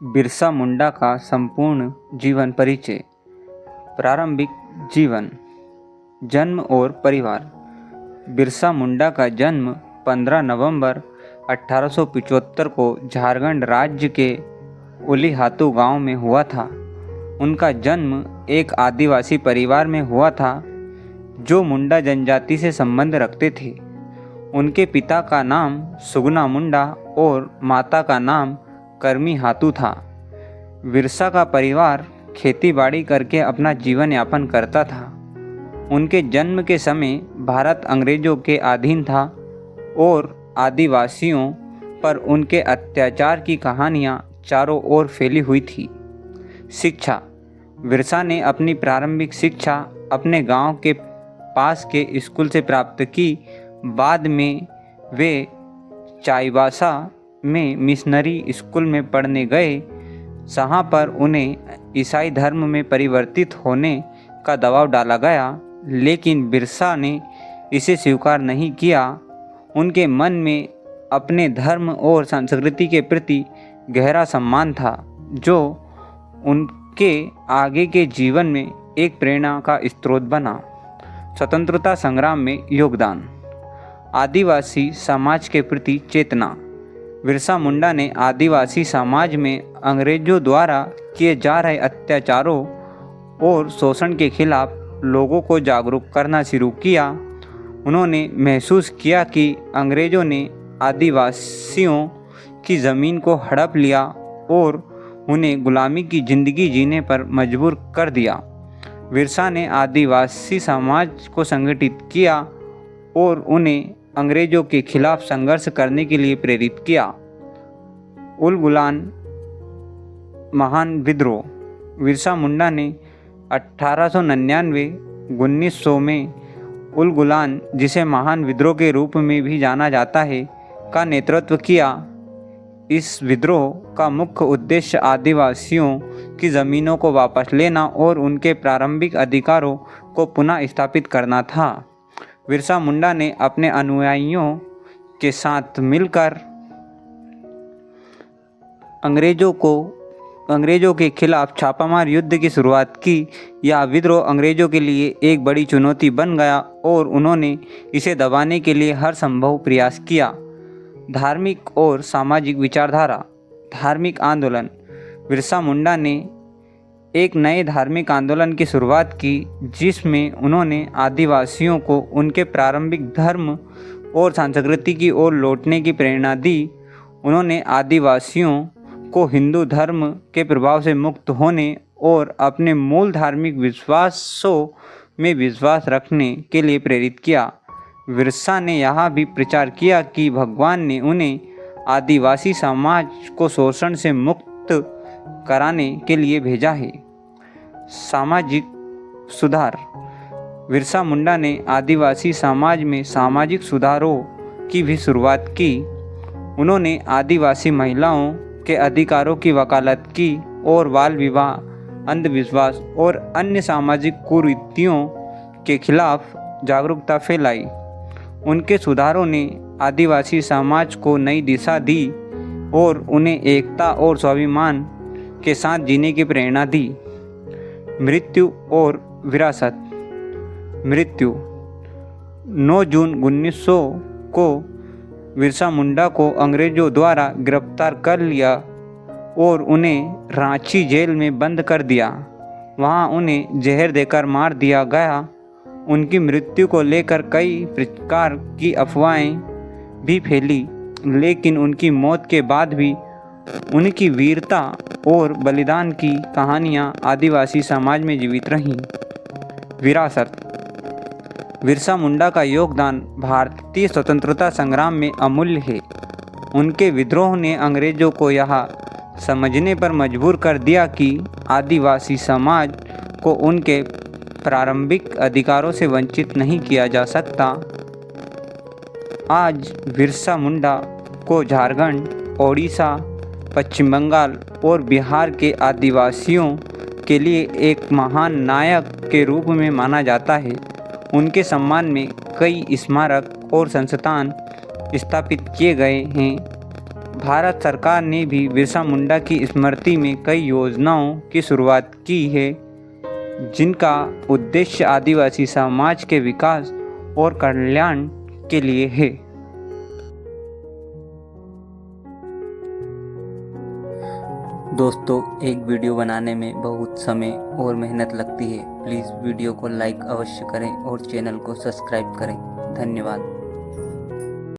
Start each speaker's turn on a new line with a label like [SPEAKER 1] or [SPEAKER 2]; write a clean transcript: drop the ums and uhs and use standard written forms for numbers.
[SPEAKER 1] बिरसा मुंडा का संपूर्ण जीवन परिचय। प्रारंभिक जीवन, जन्म और परिवार। बिरसा मुंडा का जन्म 15 नवंबर 1875 को झारखंड राज्य के उलीहातू गांव में हुआ था। उनका जन्म एक आदिवासी परिवार में हुआ था जो मुंडा जनजाति से संबंध रखते थे। उनके पिता का नाम सुगना मुंडा और माता का नाम कर्मी हातू था। बिरसा का परिवार खेतीबाड़ी करके अपना जीवन यापन करता था। उनके जन्म के समय भारत अंग्रेजों के अधीन था और आदिवासियों पर उनके अत्याचार की कहानियाँ चारों ओर फैली हुई थी। शिक्षा। बिरसा ने अपनी प्रारंभिक शिक्षा अपने गांव के पास के स्कूल से प्राप्त की। बाद में वे चाईबासा में मिशनरी स्कूल में पढ़ने गए, जहाँ पर उन्हें ईसाई धर्म में परिवर्तित होने का दबाव डाला गया, लेकिन बिरसा ने इसे स्वीकार नहीं किया। उनके मन में अपने धर्म और संस्कृति के प्रति गहरा सम्मान था, जो उनके आगे के जीवन में एक प्रेरणा का स्रोत बना। स्वतंत्रता संग्राम में योगदान। आदिवासी समाज के प्रति चेतना। बिरसा मुंडा ने आदिवासी समाज में अंग्रेजों द्वारा किए जा रहे अत्याचारों और शोषण के खिलाफ लोगों को जागरूक करना शुरू किया। उन्होंने महसूस किया कि अंग्रेजों ने आदिवासियों की ज़मीन को हड़प लिया और उन्हें गुलामी की ज़िंदगी जीने पर मजबूर कर दिया। बिरसा ने आदिवासी समाज को संगठित किया और उन्हें अंग्रेजों के खिलाफ संघर्ष करने के लिए प्रेरित किया। उलगुलान महान विद्रोह। बिरसा मुंडा ने 1899-1900 में उलगुलान, जिसे महान विद्रोह के रूप में भी जाना जाता है, का नेतृत्व किया। इस विद्रोह का मुख्य उद्देश्य आदिवासियों की ज़मीनों को वापस लेना और उनके प्रारंभिक अधिकारों को पुनः स्थापित करना था। बिरसा मुंडा ने अपने अनुयायियों के साथ मिलकर अंग्रेजों के खिलाफ छापामार युद्ध की शुरुआत की। यह विद्रोह अंग्रेजों के लिए एक बड़ी चुनौती बन गया और उन्होंने इसे दबाने के लिए हर संभव प्रयास किया। धार्मिक और सामाजिक विचारधारा। धार्मिक आंदोलन। बिरसा मुंडा ने एक नए धार्मिक आंदोलन की शुरुआत की, जिसमें उन्होंने आदिवासियों को उनके प्रारंभिक धर्म और संस्कृति की ओर लौटने की प्रेरणा दी। उन्होंने आदिवासियों को हिंदू धर्म के प्रभाव से मुक्त होने और अपने मूल धार्मिक विश्वासों में विश्वास रखने के लिए प्रेरित किया। बिरसा ने यह भी प्रचार किया कि भगवान ने उन्हें आदिवासी समाज को शोषण से मुक्त कराने के लिए भेजा है। सामाजिक सुधार। बिरसा मुंडा ने आदिवासी समाज में सामाजिक सुधारों की भी शुरुआत की। उन्होंने आदिवासी महिलाओं के अधिकारों की वकालत की और बाल विवाह, अंधविश्वास और अन्य सामाजिक कुरीतियों के खिलाफ जागरूकता फैलाई। उनके सुधारों ने आदिवासी समाज को नई दिशा दी और उन्हें एकता और स्वाभिमान के साथ जीने की प्रेरणा दी। मृत्यु और विरासत। मृत्यु। 9 जून 1900 को बिरसा मुंडा को अंग्रेजों द्वारा गिरफ्तार कर लिया और उन्हें रांची जेल में बंद कर दिया। वहां उन्हें जहर देकर मार दिया गया। उनकी मृत्यु को लेकर कई प्रकार की अफवाहें भी फैली, लेकिन उनकी मौत के बाद भी उनकी वीरता और बलिदान की कहानियाँ आदिवासी समाज में जीवित रहीं। विरासत। बिरसा मुंडा का योगदान भारतीय स्वतंत्रता संग्राम में अमूल्य है। उनके विद्रोह ने अंग्रेजों को यह समझने पर मजबूर कर दिया कि आदिवासी समाज को उनके प्रारंभिक अधिकारों से वंचित नहीं किया जा सकता। आज बिरसा मुंडा को झारखंड, ओडिशा, पश्चिम बंगाल और बिहार के आदिवासियों के लिए एक महान नायक के रूप में माना जाता है। उनके सम्मान में कई स्मारक और संस्थान स्थापित किए गए हैं। भारत सरकार ने भी बिरसा मुंडा की स्मृति में कई योजनाओं की शुरुआत की है, जिनका उद्देश्य आदिवासी समाज के विकास और कल्याण के लिए है। दोस्तों, एक वीडियो बनाने में बहुत समय और मेहनत लगती है। प्लीज़ वीडियो को लाइक अवश्य करें और चैनल को सब्सक्राइब करें। धन्यवाद।